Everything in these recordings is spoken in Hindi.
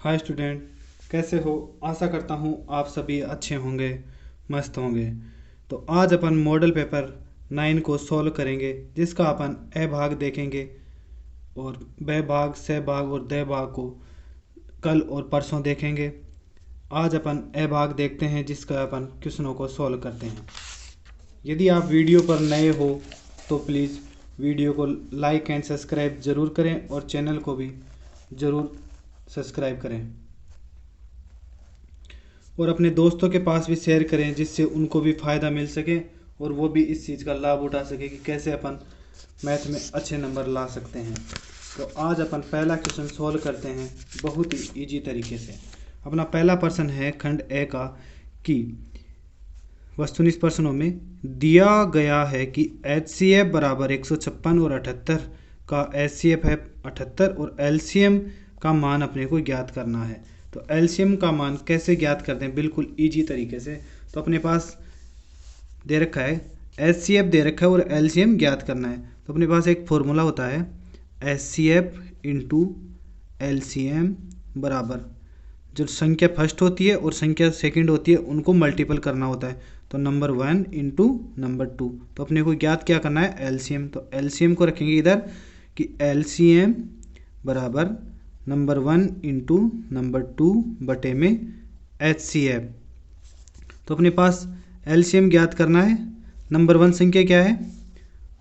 हाय स्टूडेंट, कैसे हो। आशा करता हूँ आप सभी अच्छे होंगे, मस्त होंगे। तो आज अपन मॉडल पेपर 9 को सॉल्व करेंगे, जिसका अपन अ भाग देखेंगे और ब भाग, स भाग और द भाग को कल और परसों देखेंगे। आज अपन अ भाग देखते हैं, जिसका अपन क्वेश्चनों को सॉल्व करते हैं। यदि आप वीडियो पर नए हो तो प्लीज़ वीडियो को लाइक एंड सब्सक्राइब ज़रूर करें और चैनल को भी ज़रूर सब्सक्राइब करें और अपने दोस्तों के पास भी शेयर करें, जिससे उनको भी फ़ायदा मिल सके और वो भी इस चीज़ का लाभ उठा सके कि कैसे अपन मैथ में अच्छे नंबर ला सकते हैं। तो आज अपन पहला क्वेश्चन सॉल्व करते हैं बहुत ही इजी तरीके से। अपना पहला प्रश्न है खंड ए का कि वस्तुनिष्ठ प्रश्नों में दिया गया है कि HCF बराबर 156 और 78 का HCF है 78 और LCM का मान अपने को ज्ञात करना है। तो LCM का मान कैसे ज्ञात करते हैं, बिल्कुल इजी तरीके से। तो अपने पास दे रखा है HCF दे रखा है और LCM ज्ञात करना है। तो अपने पास एक फॉर्मूला होता है HCF इंटू LCM बराबर जो संख्या फर्स्ट होती है और संख्या सेकंड होती है उनको मल्टीपल करना होता है। तो नंबर 1 इंटू नंबर 2। तो अपने को ज्ञात क्या करना है LCM। तो LCM को रखेंगे इधर कि LCM बराबर नंबर 1 इंटू नंबर 2 बटे में HCF। तो अपने पास LCM ज्ञात करना है। नंबर 1 संख्या क्या है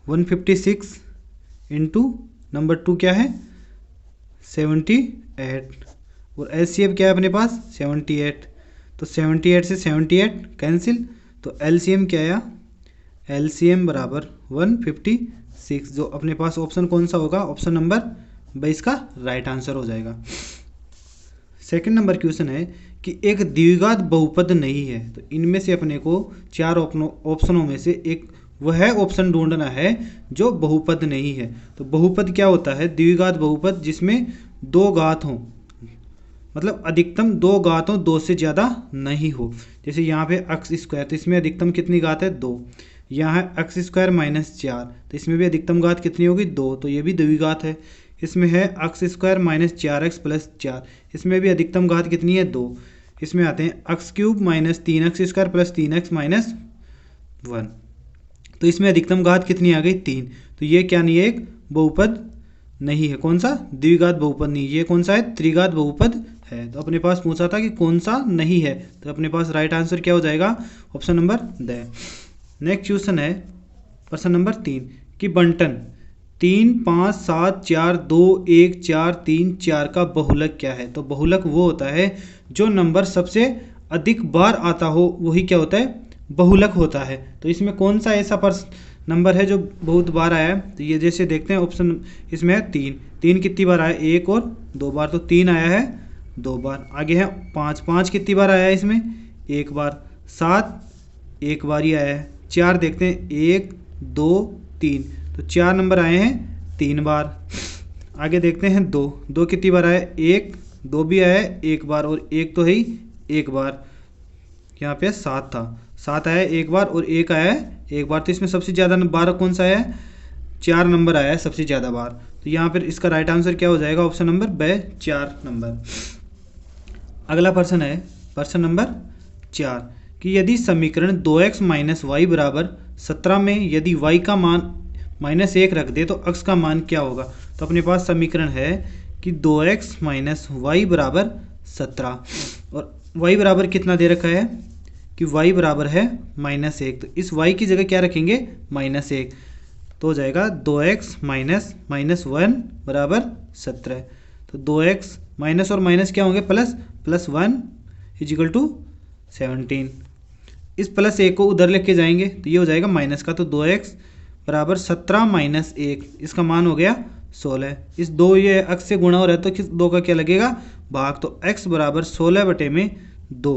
156 इंटू नंबर 2 क्या है 78 और HCF क्या है अपने पास 78। तो 78 से 78 कैंसिल। तो LCM क्या आया LCM बराबर 156। जो अपने पास ऑप्शन कौन सा होगा, ऑप्शन नंबर 22 का राइट आंसर हो जाएगा। सेकंड नंबर क्वेश्चन है कि एक द्विघात बहुपद नहीं है। तो इनमें से अपने को चार ऑप्शनों में से एक वह ऑप्शन ढूंढना है जो बहुपद नहीं है। तो बहुपद क्या होता है, द्विघात बहुपद जिसमें दो घात हों, मतलब अधिकतम दो घात हो, दो से ज़्यादा नहीं हो। जैसे यहाँ पे एक्स स्क्वायर, तो इसमें अधिकतम कितनी घात है 2। यहाँ है एक्स स्क्वायर माइनस 4, तो इसमें भी अधिकतम घात कितनी होगी 2, तो ये भी द्विघात है। इसमें है x square minus 4x plus 4, इसमें भी अधिकतम घात कितनी है 2। इसमें आते हैं x cube minus 3x square plus 3x minus 1, तो इसमें अधिकतम घात कितनी आ गई 3। तो ये क्या नहीं है, एक बहुपद नहीं है। कौन सा, द्विघात बहुपद नहीं, ये कौन सा है त्रिघात बहुपद है। तो अपने पास पूछा था कि कौन सा नहीं है, तो अपने पास राइट आंसर क्या हो जाएगा, option number the. Next question है प्रश्न नंबर 3 कि बंटन 3 5 7 4 2 1 4 3 4 का बहुलक क्या है। तो बहुलक वो होता है जो नंबर सबसे अधिक बार आता हो, वही क्या होता है बहुलक होता है। तो इसमें कौन सा ऐसा नंबर है जो बहुत बार आया है। तो ये जैसे देखते हैं ऑप्शन इसमें है 3 कितनी बार आया, 1 और 2 बार, तो 3 आया है 2 बार। आगे है 5 कितनी बार आया है इसमें 1 बार। 7 1 बार ही आया है। 4 देखते हैं 1 2 3, तो 4 नंबर आए हैं 3 बार। आगे देखते हैं 2 कितनी बार आया, 1 2 भी आया है 1 बार और 1 तो है ही 1 बार। यहाँ पे 7 था, 7 आया है 1 बार और 1 आया है 1 बार। तो इसमें सबसे ज़्यादा बार कौन सा आया है, 4 नंबर आया है सबसे ज़्यादा बार। तो यहाँ पर इसका राइट आंसर क्या हो जाएगा, ऑप्शन नंबर ब 4 नंबर। अगला प्रश्न है प्रश्न नंबर 4 कि यदि समीकरण 2x माइनस वाई बराबर 17 में यदि y का मान -1 रख दे तो x का मान क्या होगा। तो अपने पास समीकरण है कि 2x माइनस वाई बराबर 17 और y बराबर कितना दे रखा है कि y बराबर है -1। तो इस y की जगह क्या रखेंगे -1, तो हो जाएगा 2x माइनस -1 बराबर 17। तो 2x माइनस और माइनस क्या होंगे प्लस 1 इजिकल टू 17। इस प्लस 1 को उधर लेके जाएंगे तो ये हो जाएगा माइनस का। तो 2x बराबर 17 माइनस 1, इसका मान हो गया 16। इस 2 ये x से गुणा हो रहा है तो किस 2 का क्या लगेगा भाग। तो x बराबर 16 बटे में 2,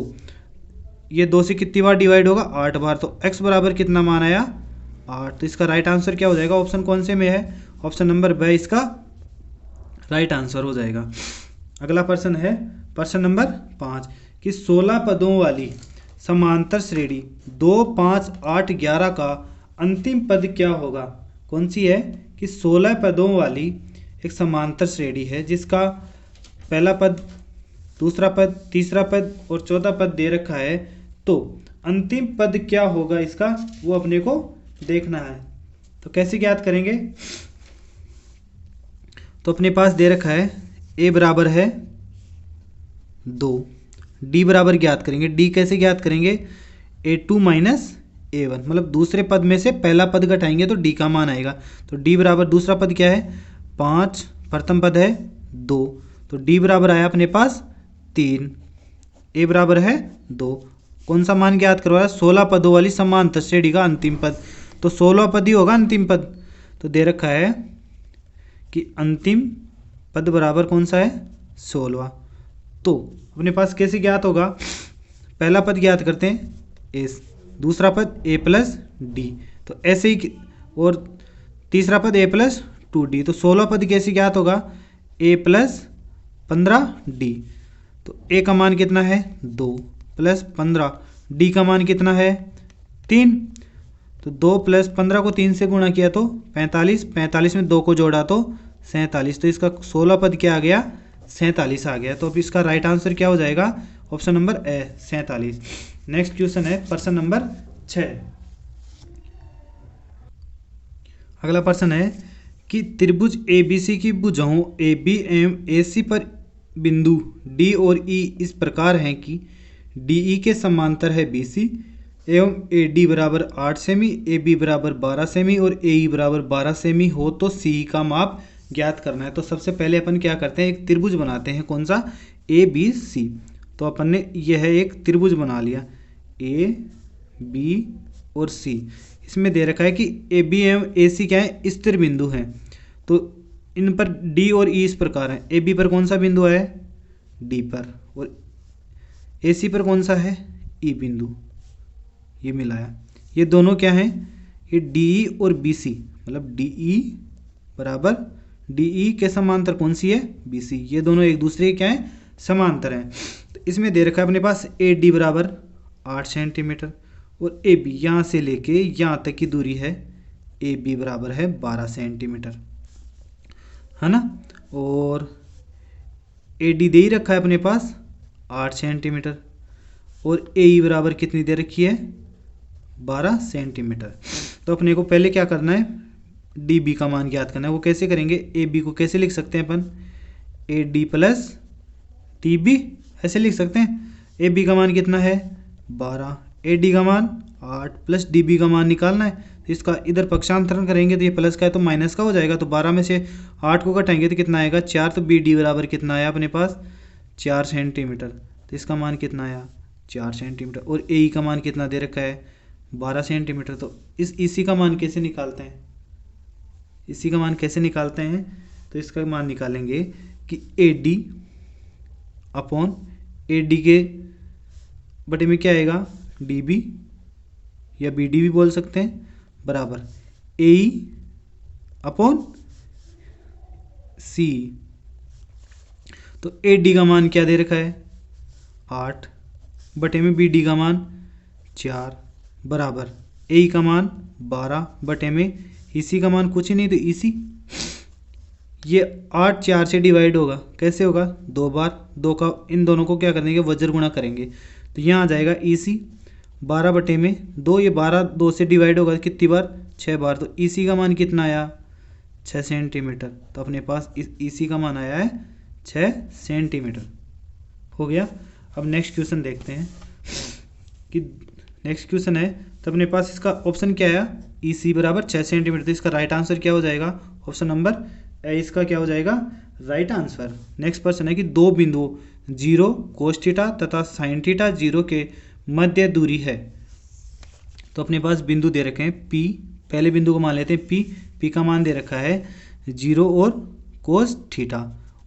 ये 2 से कितनी बार डिवाइड होगा 8 बार। तो x बराबर कितना मान आया 8। तो इसका राइट आंसर क्या हो जाएगा, ऑप्शन कौन से में है, ऑप्शन नंबर ब इसका राइट आंसर हो जाएगा। अगला प्रश्न है प्रश्न नंबर 5 कि 16 पदों वाली समांतर श्रेणी 2 5 8 11 का अंतिम पद क्या होगा। कौन सी है कि 16 पदों वाली एक समांतर श्रेणी है जिसका पहला पद दूसरा पद, तीसरा पद और चौथा पद दे रखा है, तो अंतिम पद क्या होगा इसका वो अपने को देखना है। तो कैसे ज्ञात करेंगे? तो अपने पास दे रखा है a बराबर है 2, d बराबर ज्ञात करेंगे। d कैसे ज्ञात करेंगे? a2 माइनस a1, मतलब दूसरे पद में से पहला पद घटाएंगे तो d का मान आएगा। तो d बराबर, दूसरा पद क्या है 5, प्रथम पद है 2, तो d बराबर आया अपने पास 3, a बराबर है 2। कौन सा मान ज्ञात करवाया? 16 पदों वाली समांतर श्रेणी का अंतिम पद, तो 16 पद ही होगा अंतिम पद। तो दे रखा है कि अंतिम पद बराबर कौन सा है? 16। तो अपने पास कैसे ज्ञात होगा? पहला पद ज्ञात करते हैं a, दूसरा पद a प्लस डी, तो ऐसे ही, और तीसरा पद a प्लस 2d। तो 16 पद कैसे ज्ञात होगा? a plus 15d। तो a का मान कितना है? 2 प्लस 15, d का मान कितना है? 3। तो 2 प्लस 15 को 3 से गुणा किया तो 45, 45 में 2 को जोड़ा तो 47। तो इसका 16 पद क्या आ गया? 47 आ गया। तो अब इसका राइट आंसर क्या हो जाएगा? Option number A, 47। Next question है प्रश्न नंबर 6। अगला प्रश्न है कि त्रिभुज ABC की भुजाओं AB एवं AC पर बिंदु D और E इस प्रकार हैं कि DE के समांतर है BC एवं AD बराबर 8 सेमी, AB बराबर 12 सेमी और AE बराबर 12 सेमी हो तो CE का माप ज्ञात करना है। तो सबसे पहले अपन क्या करते हैं? एक त्रिभुज बनाते हैं। कौन सा? ABC। तो अपन ने यह एक त्रिभुज बना लिया, A, B और C। इसमें दे रखा है कि AB एवं AC क्या है? स्थिर बिंदु हैं। तो इन पर D और E इस प्रकार हैं। AB पर कौन सा बिंदु है? D पर, और AC पर कौन सा है? E बिंदु। ये मिलाया, ये दोनों क्या हैं? ये DE और BC, मतलब DE बराबर DE के समांतर कौन सी है? BC। ये दोनों एक दूसरे के क्या है? समांतर हैं। तो इसमें दे रखा है अपने पास AD बराबर 8 सेंटीमीटर और AB यहाँ से लेके यहाँ तक की दूरी है AB बराबर है 12 सेंटीमीटर, है ना। और AD दे ही रखा है अपने पास 8 सेंटीमीटर और AE बराबर कितनी दे रखी है? 12 सेंटीमीटर। तो अपने को पहले क्या करना है? DB का मान ज्ञात करना है। वो कैसे करेंगे? AB को कैसे लिख सकते हैं अपन? AD प्लस DB, ऐसे लिख सकते हैं। AB का मान कितना है? 12, AD का मान 8 प्लस DB का मान निकालना है। तो इसका इधर पक्षांतरण करेंगे तो ये प्लस का है तो माइनस का हो जाएगा। तो 12 में से 8 को घटाएंगे तो कितना आएगा? 4। तो BD बराबर कितना आया अपने पास? 4 सेंटीमीटर। तो इसका मान कितना आया? 4 सेंटीमीटर। और AE का मान कितना दे रखा है? 12 सेंटीमीटर। तो इस EC का मान कैसे निकालते हैं? इसी का मान कैसे निकालते हैं? तो इसका मान निकालेंगे कि AD अपॉन AD के बटे में क्या आएगा? DB या BD भी बोल सकते हैं, बराबर AE अपॉन CE। तो AD का मान क्या दे रखा है? 8 बटे में BD का मान 4 बराबर AE का मान 12 बटे में EC का मान कुछ ही नहीं तो EC। ये 8 4 से डिवाइड होगा, कैसे होगा? 2 बार, 2 का इन दोनों को क्या करेंगे? वज्र गुणा करेंगे। तो यहाँ आ जाएगा EC 12 बटे में 2, ये 12 2 से डिवाइड होगा कितनी बार? 6 बार। तो EC का मान कितना आया? 6 सेंटीमीटर। तो अपने पास इस EC का मान आया है 6 सेंटीमीटर। हो गया। अब नेक्स्ट क्वेश्चन देखते हैं कि नेक्स्ट क्वेश्चन है तो अपने पास इसका ऑप्शन क्या आया? EC बराबर 6 सेंटीमीटर। तो इसका राइट आंसर क्या हो जाएगा? ऑप्शन नंबर ए इसका क्या हो जाएगा? Right answer. नेक्स्ट प्रश्न है कि दो बिंदुओं 0 कोस थीटा तथा साइन थीटा 0 के मध्य दूरी है। तो अपने पास बिंदु दे रखे हैं P, पहले बिंदु को मान लेते हैं P का मान दे रखा है 0 और कोस थीटा,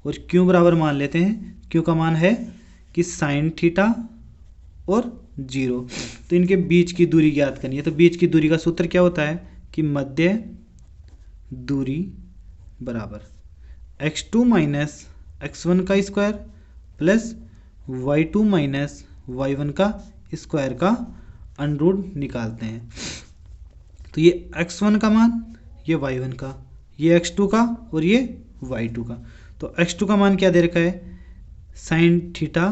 और Q बराबर मान लेते हैं, Q का मान है कि साइन थीटा और 0। तो इनके बीच की दूरी ज्ञात करनी है। तो बीच की दूरी का सूत्र क्या होता है कि मध्य दूरी बराबर x2 माइनस x1 का square plus y2 minus y1 का स्क्वायर का अंडररूट निकालते हैं। तो ये x1 का मान, ये y1 का, ये x2 का और ये y2 का। तो x2 का मान क्या दे रखा है? साइन थीटा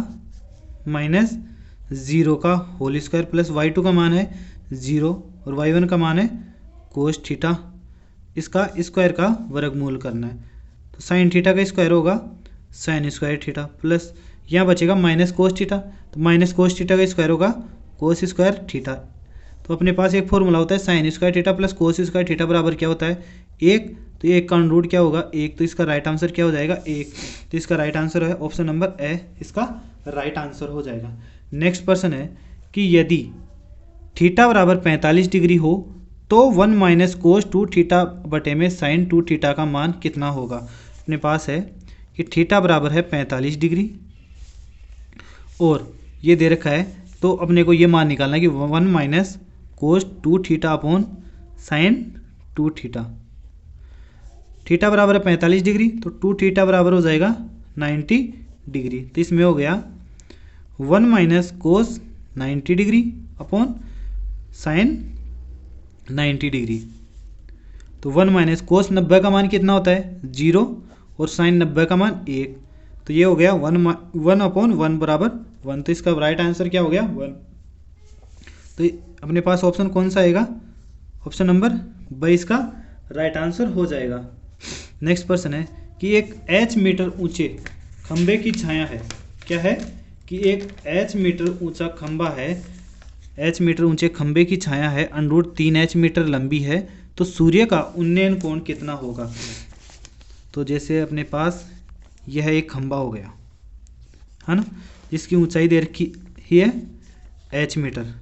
माइनस 0 का होल स्क्वायर प्लस y2 का मान है 0 और y1 का मान है कोस थीटा, इसका स्क्वायर का वर्गमूल करना है। तो साइन थीटा का स्क्वायर होगा साइन स्क्वायर थीटा प्लस यहाँ बचेगा माइनस कोस थीटा, तो माइनस कोस थीटा का स्क्वायर होगा कोस स्क्वायर थीटा। तो अपने पास एक फॉर्मूला होता है sine square theta plus cos square theta बराबर क्या होता है 1। तो एक का रूट क्या होगा 1, तो इसका राइट आंसर क्या हो जाएगा 1। तो इसका राइट आंसर है ऑप्शन नंबर ए, इसका राइट आंसर हो जाएगा। नेक्स्ट प्रश्न है कि यदि थीटा बराबर 45 डिग्री हो तो 1 माइनस कोस 2 थीटा बटे में साइन 2 थीटा का मान कितना होगा। अपने पास है कि थीटा बराबर है 45 डिग्री और ये दे रखा है, तो अपने को ये मान निकालना है कि 1 minus cos 2 theta upon sine 2 theta. Theta बराबर है 45 डिग्री, तो 2 थीटा बराबर हो जाएगा 90 डिग्री। तो इसमें हो गया 1 minus cos 90 degree upon sine 90 degree. तो 1 माइनस कोस 90 का मान कितना होता है 0 और साइन 90 का मान 1। तो ये हो गया 1 अपॉन 1 बराबर 1। तो इसका राइट आंसर क्या हो गया 1। तो अपने पास ऑप्शन कौन सा आएगा, ऑप्शन नंबर 22 का राइट आंसर हो जाएगा। नेक्स्ट प्रश्न है कि एक h मीटर ऊंचे खंबे की छाया है। क्या है कि एक h मीटर ऊंचा खंबा है, h मीटर ऊंचे खंबे की छाया है, अंडरूट 3h मीटर लंबी है, तो सूर्य का उन्नयन कोण कितना होगा। तो जैसे अपने पास यह एक खंबा हो गया है ना, जिसकी ऊंचाई दे रखी ही है h मीटर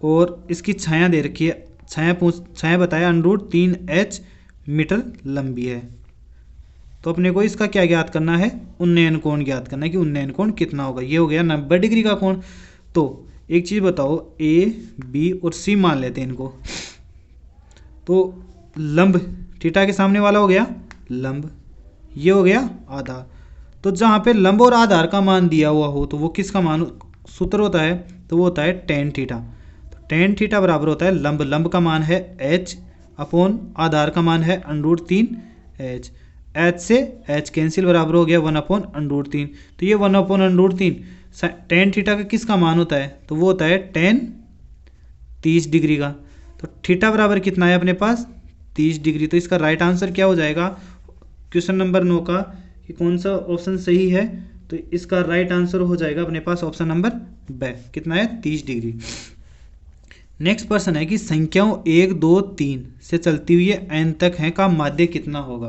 और इसकी छाया दे रखी है, छाया बताया अंडरूट 3h मीटर लंबी है। तो अपने को इसका क्या ज्ञात करना है, उन्नयन कोण ज्ञात करना है कि उन्नयन कोण कितना होगा। ये हो गया 90 डिग्री का कोण। तो एक चीज़ बताओ, ए बी और सी मान लेते हैं इनको। तो लंब थीटा के सामने वाला हो गया लंब, ये हो गया आधार। तो जहाँ पे लंब और आधार का मान दिया हुआ हो तो वो किसका मान सूत्र होता है, तो वो होता है टेन थीटा। तो टेन थीटा बराबर होता है लंब का मान है h अपॉन आधार का मान है अंडरूट 3h। h से h कैंसिल बराबर हो गया 1 अपॉन अंडरूट 3। तो ये 1 अपॉन अंडरूट 3 टेन थीटा का किसका मान होता है, तो वो होता है टेन 30 डिग्री का। तो थीटा बराबर कितना है अपने पास 30 डिग्री। तो इसका राइट आंसर क्या हो जाएगा क्वेश्चन नंबर 9 का कि कौन सा ऑप्शन सही है। तो इसका राइट आंसर हो जाएगा अपने पास ऑप्शन नंबर ब, कितना है 30 डिग्री। नेक्स्ट प्रश्न है कि संख्याओं 1 2 3 से चलती हुई n तक है का माध्य कितना होगा।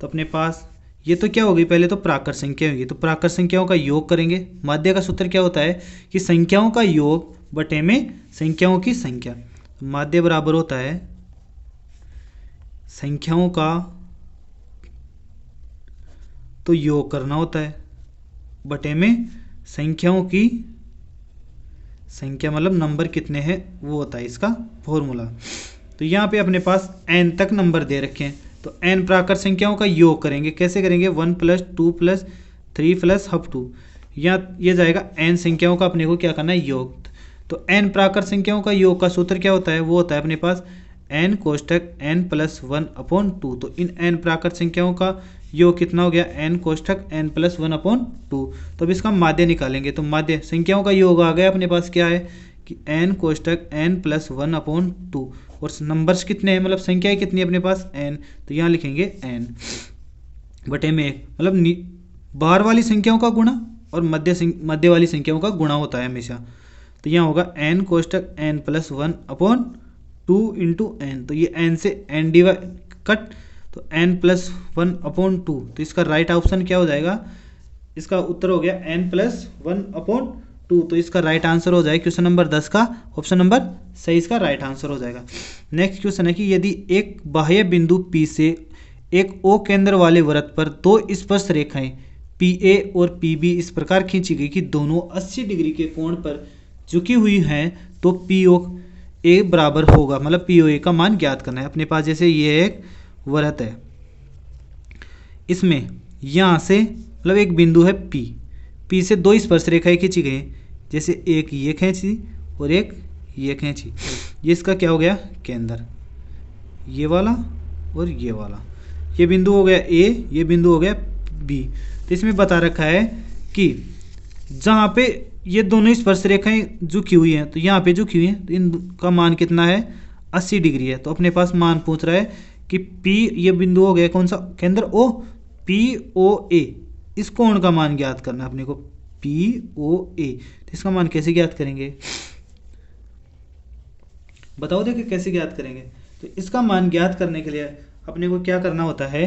तो अपने पास ये तो क्या होगी, पहले तो प्राकृत संख्या होगी, तो प्राकृत संख्याओं का योग करेंगे। माध्य का सूत्र क्या होता है कि संख्याओं का योग बटे में संख्याओं की संख्या। माध्य बराबर होता है संख्याओं का तो योग करना होता है बटे में संख्याओं की संख्या, मतलब नंबर कितने हैं वो होता है इसका फॉर्मूला। तो यहाँ पे अपने पास n तक नंबर दे रखे हैं, तो n प्राकृत संख्याओं का योग करेंगे। कैसे करेंगे 1 + 2 + 3 + up to, यहाँ ये जाएगा n संख्याओं का अपने को क्या करना है योग। तो n प्राकृत संख्याओं का योग का सूत्र क्या होता है, वो होता है अपने पास n कोष्ठक n + 1/2। तो इन n प्राकृत संख्याओं का योग कितना हो गया n कोष्ठक n + 1/2। तो अब इसका माध्य निकालेंगे। तो माध्य संख्याओं का योग आ गया अपने पास क्या है कि n कोष्ठक n + 1/2 और नंबर्स कितने हैं, मतलब संख्याएं कितनी है अपने पास n। तो यहाँ लिखेंगे n बटे में 1, मतलब बाहर वाली संख्याओं का गुणा और मध्य वाली संख्याओं का गुणा होता है हमेशा। तो यहाँ होगा n कोष्ठक n + 1/2 इंटू n। तो ये n से n डिवाइड कट, तो n + 1/2। तो इसका राइट ऑप्शन क्या हो जाएगा, इसका उत्तर हो गया n + 1/2। तो इसका राइट आंसर हो जाएगा क्वेश्चन नंबर 10 का ऑप्शन नंबर सही इसका राइट आंसर हो जाएगा। नेक्स्ट क्वेश्चन है कि यदि एक बाह्य बिंदु P से एक O केंद्र वाले वृत्त पर दो स्पर्श रेखाएं PA और PB इस प्रकार खींची गई कि दोनों 80 डिग्री के कोण पर झुकी हुई हैं, तो POA बराबर होगा, मतलब POA का मान ज्ञात करना है। अपने पास जैसे ये एक वृत्त है, इसमें यहाँ से मतलब एक बिंदु है P से दो स्पर्श रेखाएं खींची गई, जैसे एक ये खींची और एक ये खींची। ये इसका क्या हो गया केंद्र, ये वाला और ये वाला। ये बिंदु हो गया A, ये बिंदु हो गया B। तो तो इसमें बता रखा है कि जहाँ पे ये दोनों स्पर्श रेखाएं झुकी हुई हैं, तो यहाँ पे झुकी हुई हैं, तो इनका मान कितना है 80 डिग्री है। तो अपने पास मान पूछ रहा है कि P, ये बिंदु हो गया कौन सा, केंद्र O, POA, इस कोण का मान ज्ञात करना है अपने को, POA। तो इसका मान कैसे ज्ञात करेंगे, बताओ देखिए कैसे ज्ञात करेंगे। तो इसका मान ज्ञात करने के लिए अपने को क्या करना होता है,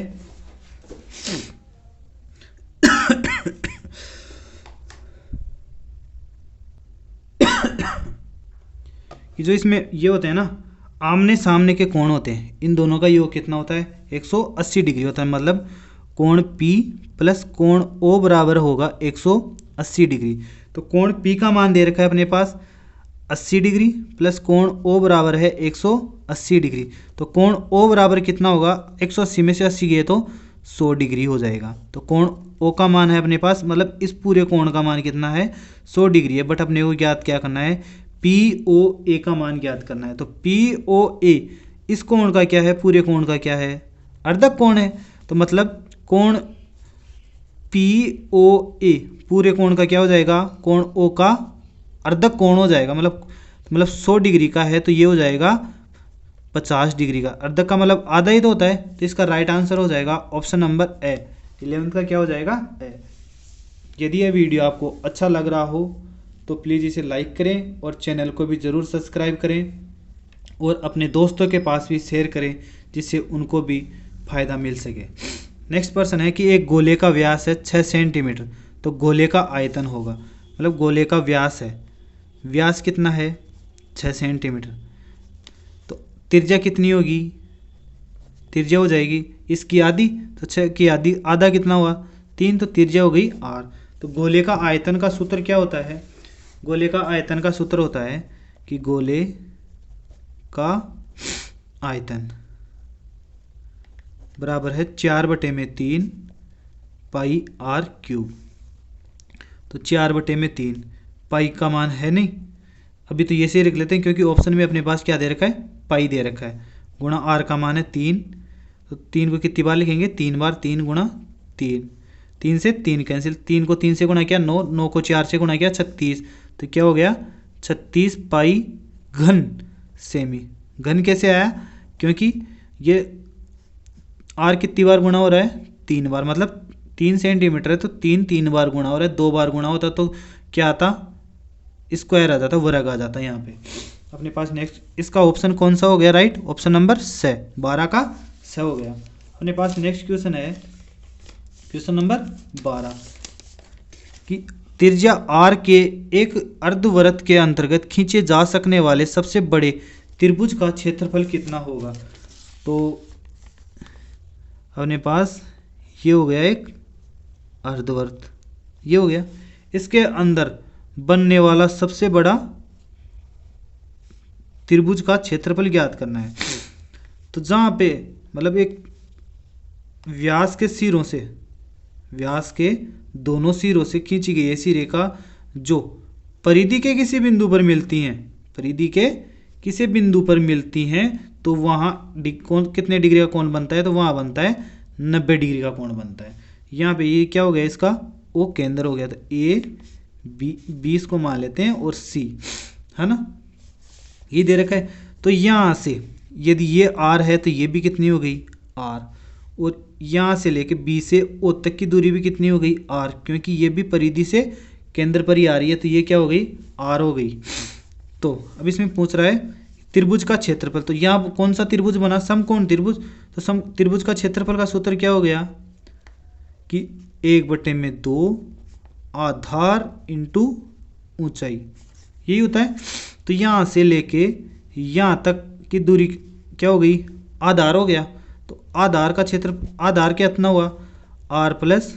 कि जो इसमें ये होते हैं ना, आमने सामने के कोण होते हैं, इन दोनों का योग कितना होता है 180 डिग्री होता है। मतलब कोण P प्लस कोण O बराबर होगा 180 डिग्री। तो कोण P का मान दे रखा है अपने पास 80 डिग्री प्लस कोण O बराबर है 180 डिग्री। तो कोण O बराबर कितना होगा, 180 में से 80 गए तो 100 डिग्री हो जाएगा। तो कोण O का मान है अपने पास, मतलब इस पूरे कोण का मान कितना है 100 डिग्री है। बट अपने को ज्ञात क्या करना है, POA का मान ज्ञात करना है। तो POA इस कोण का क्या है, पूरे कोण का क्या है, अर्धक कोण है। तो मतलब कोण POA पूरे कोण का क्या हो जाएगा, कोण O का अर्धक कोण हो जाएगा। मतलब 100 डिग्री का है तो ये हो जाएगा 50 डिग्री का। अर्धक का मतलब आधा ही तो होता है। तो इसका राइट आंसर हो जाएगा ऑप्शन नंबर ए, 11th का क्या हो जाएगा ए। यदि यह वीडियो आपको अच्छा लग रहा हो तो प्लीज़ इसे लाइक करें और चैनल को भी ज़रूर सब्सक्राइब करें और अपने दोस्तों के पास भी शेयर करें जिससे उनको भी फ़ायदा मिल सके। नेक्स्ट प्रश्न है कि एक गोले का व्यास है 6 सेंटीमीटर, तो गोले का आयतन होगा, मतलब गोले का व्यास है, व्यास कितना है 6 सेंटीमीटर, तो त्रिज्या कितनी होगी, त्रिज्या हो जाएगी इसकी आधी, तो 6 की आधी, आधा कितना हुआ 3, तो त्रिज्या हो गई r। तो गोले का आयतन का सूत्र क्या होता है, गोले का आयतन का सूत्र होता है कि गोले का आयतन बराबर है 4/3 पाई r क्यूब। तो 4/3 पाई का मान है नहीं, अभी तो ये से लिख लेते हैं क्योंकि ऑप्शन में अपने पास क्या दे रखा है, पाई दे रखा है, गुणा r का मान है 3। तो 3 को कितनी बार लिखेंगे, 3 बार, 3 गुणा 3, 3 से 3 कैंसिल, 3 को 3 से गुणा किया 9, 9 को 4 से गुणा किया 36, तो क्या हो गया 36 पाई घन सेमी। घन कैसे आया, क्योंकि ये r कितनी बार गुणा हो रहा है, 3 बार, मतलब 3 सेंटीमीटर है तो 3 बार गुणा हो रहा है, 2 बार गुणा होता तो क्या आता, स्क्वायर आ जाता, वर्ग आ जाता यहाँ पे अपने पास। नेक्स्ट इसका ऑप्शन कौन सा हो गया, राइट ऑप्शन नंबर स, 12 का स हो गया अपने पास। नेक्स्ट क्वेश्चन है क्वेश्चन नंबर 12 कि त्रिज्या r के एक अर्धवृत्त के अंतर्गत खींचे जा सकने वाले सबसे बड़े त्रिभुज का क्षेत्रफल कितना होगा। तो अपने पास ये हो गया एक अर्धवृत्त, ये हो गया, इसके अंदर बनने वाला सबसे बड़ा त्रिभुज का क्षेत्रफल ज्ञात करना है। तो जहाँ पे मतलब एक व्यास के सिरों से, व्यास के दोनों सिरों से खींची गई ऐसी रेखा जो परिधि के किसी बिंदु पर मिलती हैं, परिधि के किसी बिंदु पर मिलती हैं, तो वहाँ कौन कितने डिग्री का कोण बनता है, तो वहाँ बनता है 90 डिग्री का कोण बनता है। यहाँ पे ये क्या हो गया, इसका ओ केंद्र हो गया, तो ए बी, 20 को मान लेते हैं और सी है ना, ये दे रखा है। तो यहाँ से यदि ये आर है तो ये भी कितनी हो गई आर, और यहाँ से लेके बी से ओ तक की दूरी भी कितनी हो गई आर, क्योंकि ये भी परिधि से केंद्र पर ही आ रही है, तो ये क्या हो गई आर हो गई। तो अब इसमें पूछ रहा है त्रिभुज का क्षेत्रफल, तो यहाँ कौन सा त्रिभुज बना, समकोण त्रिभुज। तो सम त्रिभुज का क्षेत्रफल का सूत्र क्या हो गया कि 1/2 आधार इंटू ऊंचाई, यही होता है। तो यहाँ से लेके यहाँ तक की दूरी क्या हो गई आधार हो गया, तो आधार का क्षेत्र, आधार कितना हुआ r प्लस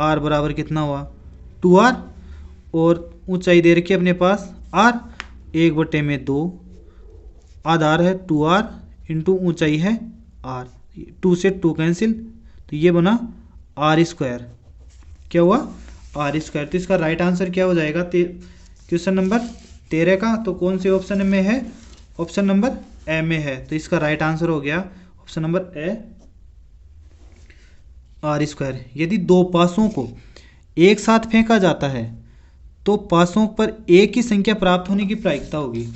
r बराबर कितना हुआ 2r, और ऊंचाई दे रखी है अपने पास r, 1/2 आधार है 2r इंटू ऊंचाई है r, 2 से 2 कैंसिल, तो ये बना r², क्या हुआ r²। तो इसका राइट आंसर क्या हो जाएगा क्वेश्चन नंबर 13 का, तो कौन से ऑप्शन में है, ऑप्शन नंबर ए में है। तो इसका राइट आंसर हो गया ऑप्शन नंबर ए r²। यदि दो पासों को एक साथ फेंका जाता है तो पासों पर एक ही संख्या प्राप्त होने की प्रायिकता होगी।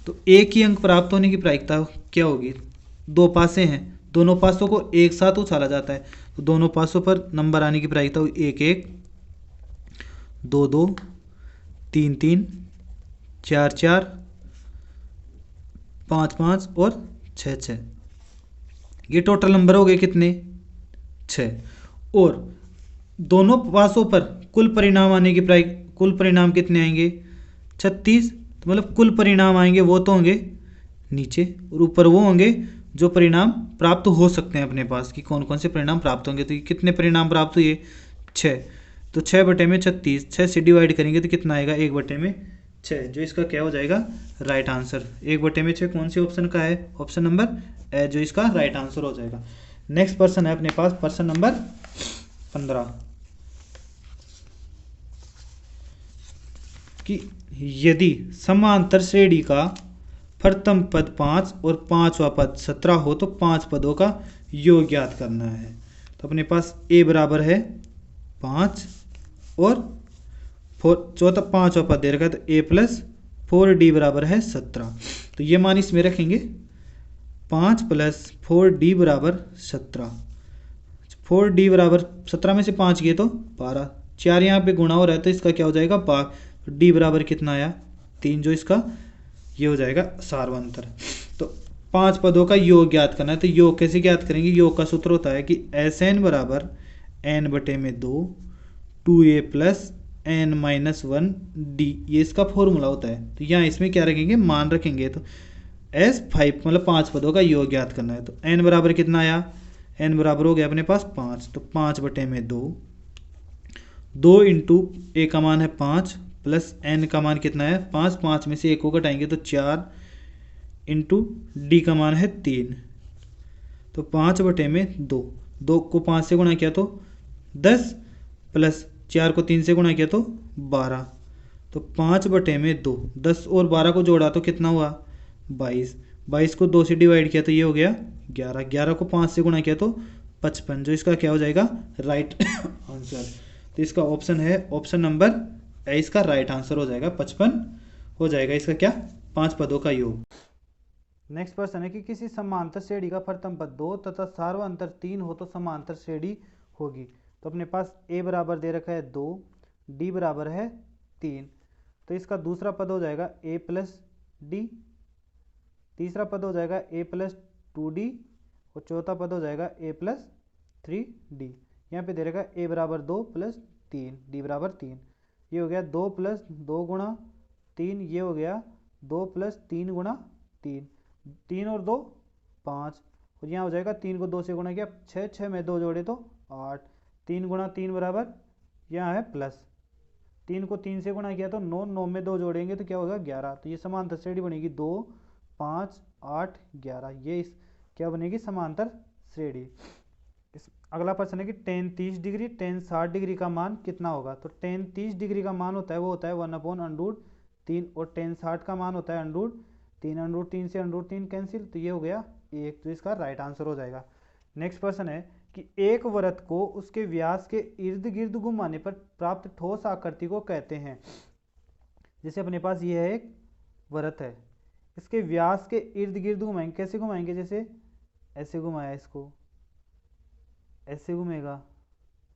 तो एक ही अंक प्राप्त होने की प्रायिकता क्या होगी? दो पासे हैं, दोनों पासों को एक साथ उछाला जाता है तो दोनों पासों पर नंबर आने की प्रायिकता होगी 1 1, 2 2, 3 3, 4 4, 5 5 और 6 6। ये टोटल नंबर हो गए कितने? 6। और दोनों पासों पर कुल परिणाम आने की कुल परिणाम कितने आएंगे? 36। तो मतलब कुल परिणाम आएंगे वो तो होंगे नीचे, और ऊपर वो होंगे जो परिणाम प्राप्त हो सकते हैं अपने पास, कि कौन कौन से परिणाम प्राप्त होंगे। तो कितने परिणाम प्राप्त हुए? 6। तो 6 बटे में 36, 6 से डिवाइड करेंगे तो कितना आएगा? 1 बटे में 6, जो इसका क्या हो जाएगा? Right answer. 1 बटे में 6 कौन से ऑप्शन का है? ऑप्शन नंबर ए, जो इसका राइट आंसर हो जाएगा। नेक्स्ट पर्सन है अपने पास, पर्सन नंबर 15, कि यदि समांतर श्रेणी का प्रथम पद 5 और पांचवा पद 17 हो तो 5 पदों का योग ज्ञात करना है। तो अपने पास a बराबर है 5 और चौथा पांचवा पद दे रखा है तो a प्लस 4d बराबर है 17। तो ये मान इसमें रखेंगे 5 प्लस 4d बराबर 17। 4d बराबर 17 में से 5 गए तो 12, 4 यहाँ पे गुणा हो रहा है तो इसका क्या हो जाएगा? भाग। तो d बराबर कितना आया? 3, जो इसका ये हो जाएगा सार्वंतर। तो 5 पदों का योग ज्ञात करना है। तो योग कैसे ज्ञात करेंगे? योग का सूत्र होता है कि Sn बराबर n बटे में 2 2a plus n minus 1d, ये इसका फॉर्मूला होता है। तो यहाँ इसमें क्या रखेंगे? मान रखेंगे। तो S5 मतलब 5 पदों का योग ज्ञात करना है। तो n बराबर कितना आया? n बराबर हो गया अपने पास 5, तो 5 बटे में 2 इंटू a का मान है 5 प्लस n का मान कितना है? 5, 5 में से 1 को घटाएंगे तो 4 इंटू डी का मान है 3, तो 5 बटे में 2, 2 को 5 से गुणा किया तो 10 प्लस 4 को 3 से गुणा किया तो 12, तो 5 बटे में 2, 10 और 12 को जोड़ा तो कितना हुआ? 22, 22 को 2 से डिवाइड किया तो ये हो गया 11, 11 को 5 से गुणा किया तो 55, जो इसका क्या हो जाएगा? Right answer. तो इसका ऑप्शन है ऑप्शन नंबर ए, इसका राइट आंसर हो जाएगा 55 हो जाएगा इसका क्या? 5 पदों का योग। नेक्स्ट प्रश्न है कि किसी समांतर श्रेणी का प्रथम पद 2 तथा सार्वंतर 3 हो तो समांतर श्रेणी होगी। तो अपने पास a बराबर दे रखा है 2, d बराबर है 3, तो इसका दूसरा पद हो जाएगा a प्लस डी, तीसरा पद हो जाएगा a प्लस 2d और चौथा पद हो जाएगा a प्लस 3d। यहाँ पे दे रखा है a बराबर 2 प्लस 3, d बराबर 3, ये हो गया 2 प्लस 2 गुणा 3, ये हो गया 2 प्लस 3 गुणा 3, 3 और 2 5, और यहाँ हो जाएगा 3 को 2 से गुणा किया 6, 6 में 2 जोड़े तो 8, 3 गुणा 3 बराबर यहाँ है प्लस, 3 को 3 से गुणा किया तो 9, 9 में 2 जोड़ेंगे तो क्या होगा? 11। तो ये समांतर श्रेणी बनेगी 2 5 8 11, ये इस क्या बनेगी? समांतर श्रेणी। अगला प्रश्न है कि tan 30 डिग्री tan 60 डिग्री का मान कितना होगा। तो tan 30 डिग्री का मान होता है वो होता है 1/√3 और tan 60 का मान होता है √3, √3 से √3 कैंसिल, तो ये हो गया 1, तो इसका राइट आंसर हो जाएगा। नेक्स्ट प्रश्न है कि एक वृत्त को उसके व्यास के इर्द गिर्द घुमाने पर प्राप्त ठोस आकृति को कहते हैं। जैसे अपने पास ये है एक वृत्त है, इसके व्यास के इर्द गिर्द घुमाएंगे। कैसे घुमाएंगे? जैसे ऐसे घुमाया, इसको ऐसे घूमेगा,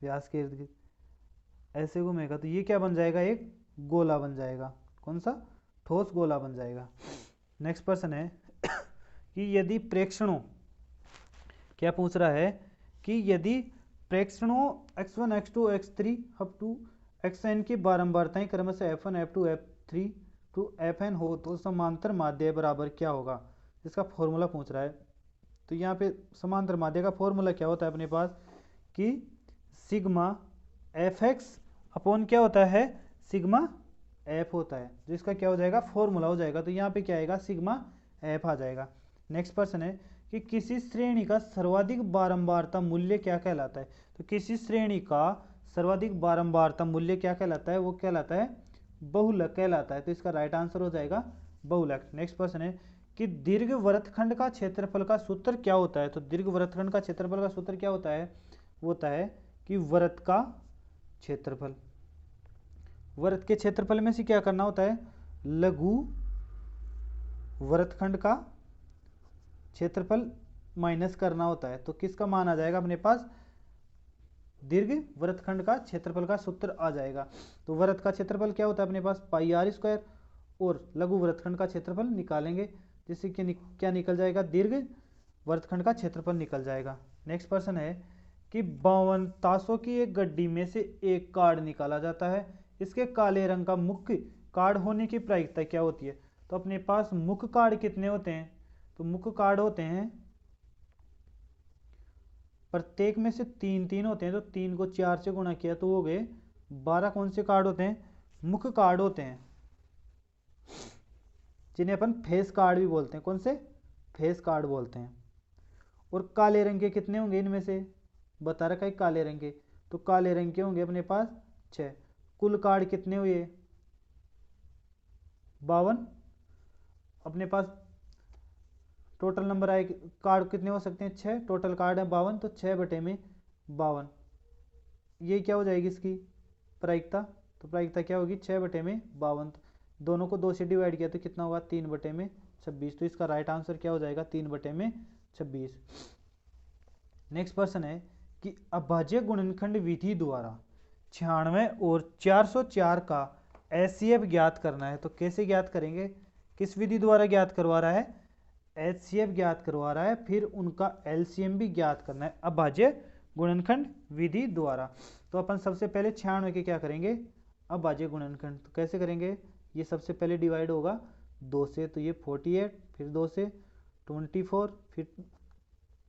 व्यास के इर्द गिर्द ऐसे घूमेगा, तो ये क्या बन जाएगा? एक गोला बन जाएगा। कौन सा? ठोस गोला बन जाएगा। नेक्स्ट प्रश्न है कि यदि प्रेक्षणों, क्या पूछ रहा है कि यदि प्रेक्षणों x1 x2 x3 up to xn की बारंबारताएं क्रमशः f1 f2 f3 to fn हो तो समांतर माध्य बराबर क्या होगा? इसका फॉर्मूला पूछ रहा है। तो यहाँ पे समांतर माध्य का फॉर्मूला क्या होता है अपने पास कि सिग्मा एफ एक्स अपॉन क्या होता है? सिग्मा एफ होता है, जो इसका क्या हो जाएगा? फॉर्मूला हो जाएगा। तो यहाँ पे क्या आएगा? सिग्मा एफ आ जाएगा। नेक्स्ट प्रश्न है कि किसी श्रेणी का सर्वाधिक बारंबारता मूल्य क्या कहलाता है। तो किसी श्रेणी का सर्वाधिक बारंबारता मूल्य क्या कहलाता है? वो कहलाता है बहुलक कहलाता है। तो इसका राइट आंसर हो जाएगा बहुलक। नेक्स्ट प्रश्न है कि दीर्घ वृत्तखंड का क्षेत्रफल का सूत्र क्या होता है। तो दीर्घ वृत्तखंड का क्षेत्रफल का सूत्र क्या होता है? वो होता है कि वृत्त का क्षेत्रफल, वृत्त के क्षेत्रफल में से क्या करना होता है, लघु वृत्तखंड का क्षेत्रफल माइनस करना होता है। तो किसका मान आ जाएगा अपने पास, दीर्घ वृत्तखंड का क्षेत्रफल का सूत्र आ जाएगा। तो वृत्त का क्षेत्रफल क्या होता है अपने पास, पाई आर स्क्वायर, और लघु वृत्तखंड का क्षेत्रफल निकालेंगे जिससे कि क्या निकल जाएगा, दीर्घ वृत्तखंड का क्षेत्रफल निकल जाएगा। नेक्स्ट प्रश्न है कि 52 ताशों की एक गड्डी में से एक कार्ड निकाला जाता है, इसके काले रंग का मुख्य कार्ड होने की प्रायिकता क्या होती है। तो अपने पास मुख्य कार्ड कितने होते हैं, तो मुख्य कार्ड होते हैं प्रत्येक में से 3 होते हैं, तो 3 को 4 से गुणा किया तो हो गए 12। कौन से कार्ड होते हैं, मुख्य कार्ड होते हैं, जिन्हें अपन फेस कार्ड भी बोलते हैं। कौन से, फेस कार्ड बोलते हैं। और काले रंग के कितने होंगे, इनमें से बता रखा है काले रंग के, तो काले रंग के होंगे अपने पास 6। कुल कार्ड कितने हुए, 52। अपने पास टोटल नंबर आए कार्ड कितने हो सकते हैं, 6। टोटल कार्ड है 52, तो 6/52। ये क्या हो जाएगी इसकी प्रायिकता, तो प्रायिकता क्या होगी, 6/52। दोनों को 2 से डिवाइड किया तो कितना होगा, 3/26। तो इसका राइट आंसर क्या हो जाएगा, 3/26। नेक्स्ट प्रश्न है कि अभाज्य गुणनखंड विधि द्वारा 96 और 404 का एचसीएफ ज्ञात करना है। तो कैसे ज्ञात करेंगे, किस विधि द्वारा ज्ञात करवा रहा है, एचसीएफ ज्ञात करवा रहा है, फिर उनका एलसीएम भी ज्ञात करना है अभाज्य गुणनखंड विधि द्वारा। तो अपन सबसे पहले 96 के क्या करेंगे, अभाज्य गुणनखंड। तो कैसे करेंगे, ये सबसे पहले डिवाइड होगा 2 से, तो ये 48, फिर 2 से 24, फिर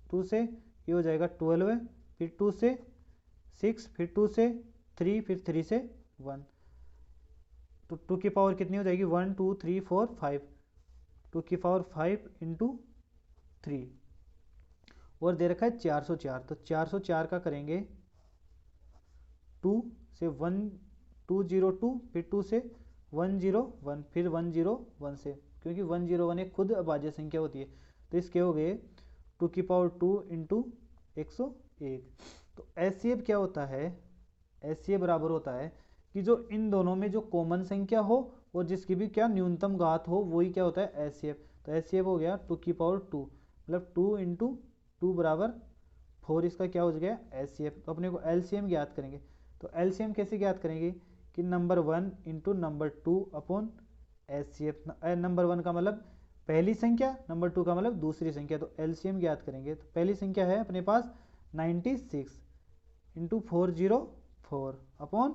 2 से ये हो जाएगा 12, फिर 2 से 6, फिर 2 से 3, फिर 3 से 1। तो 2 की पावर कितनी हो जाएगी, 1 2 3 4 5, 2 की पावर 5 इंटू 3, और दे रखा है 404। तो 404 का करेंगे 2 से 1 202, फिर 2 से 101, फिर 101 से, क्योंकि 101 एक खुद अभाज्य संख्या होती है, तो इसके हो गए 2 की पावर 2 इंटू 101। तो एचसीएफ क्या होता है, एचसीएफ बराबर होता है कि जो इन दोनों में जो कॉमन संख्या हो और जिसकी भी क्या न्यूनतम घात हो, वही क्या होता है एचसीएफ। तो एचसीएफ हो गया 2 की पावर 2, मतलब 2 इंटू 2 बराबर 4, इसका क्या हो गया एचसीएफ। तो अपने को एलसीएम ज्ञात करेंगे। तो एलसीएम कैसे ज्ञात करेंगे कि number 1 into number 2 upon HCF. Number 1 का मतलब पहली संख्या, नंबर 2 का मतलब दूसरी संख्या। तो एलसीएम ज्ञात करेंगे। तो पहली संख्या है अपने पास 96 इंटू 404 अपॉन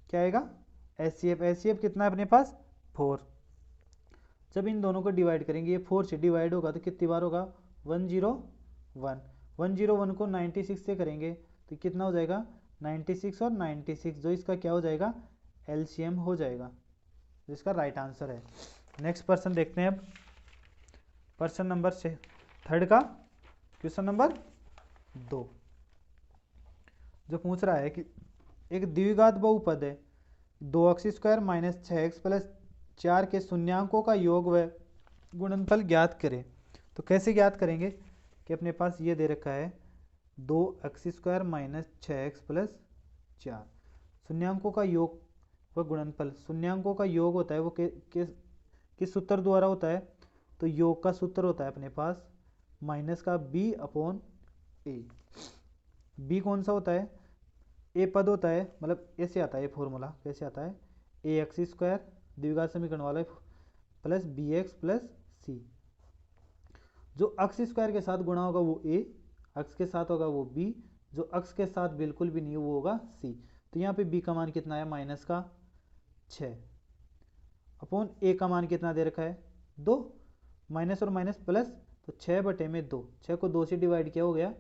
क्या आएगा एचसीएफ। एचसीएफ कितना है अपने पास 4। जब इन दोनों को डिवाइड करेंगे, ये 4 से डिवाइड होगा तो कितनी बार होगा 101। 101 को 96 से करेंगे तो कितना हो जाएगा 96 और 96, जो इसका क्या हो जाएगा एलसीएम हो जाएगा, जो इसका राइट आंसर है। नेक्स्ट प्रश्न देखते हैं अब, प्रश्न नंबर 3 का क्वेश्चन नंबर 2, जो पूछ रहा है कि एक द्विघात बहुपद है 2x² माइनस 6x प्लस 4 के शून्यांकों का योग व गुणनफल ज्ञात करें। तो कैसे ज्ञात करेंगे कि अपने पास ये दे रखा है 2x² माइनस 6x प्लस 4, शून्यांकों का योग व गुणनफल। शून्यांकों का योग होता है वो किस सूत्र द्वारा होता है, तो योग का सूत्र होता है अपने पास माइनस का b अपॉन ए। b कौन सा होता है, ए पद होता है, मतलब ऐसे आता है ये फॉर्मूला, कैसे आता है ax² द्विघात समीकरण वाला प्लस bx प्लस सी। जो अक्ष स्क्वायर के साथ गुणा होगा वो a, अक्ष के साथ होगा वो b, जो अक्ष के साथ बिल्कुल भी नहीं वो होगा c। तो यहाँ पे b का मान कितना है माइनस का 6 अपॉन a का मान कितना दे रखा है 2, माइनस और माइनस प्लस, तो 6/2, 6 को 2 से डिवाइड किया हो गया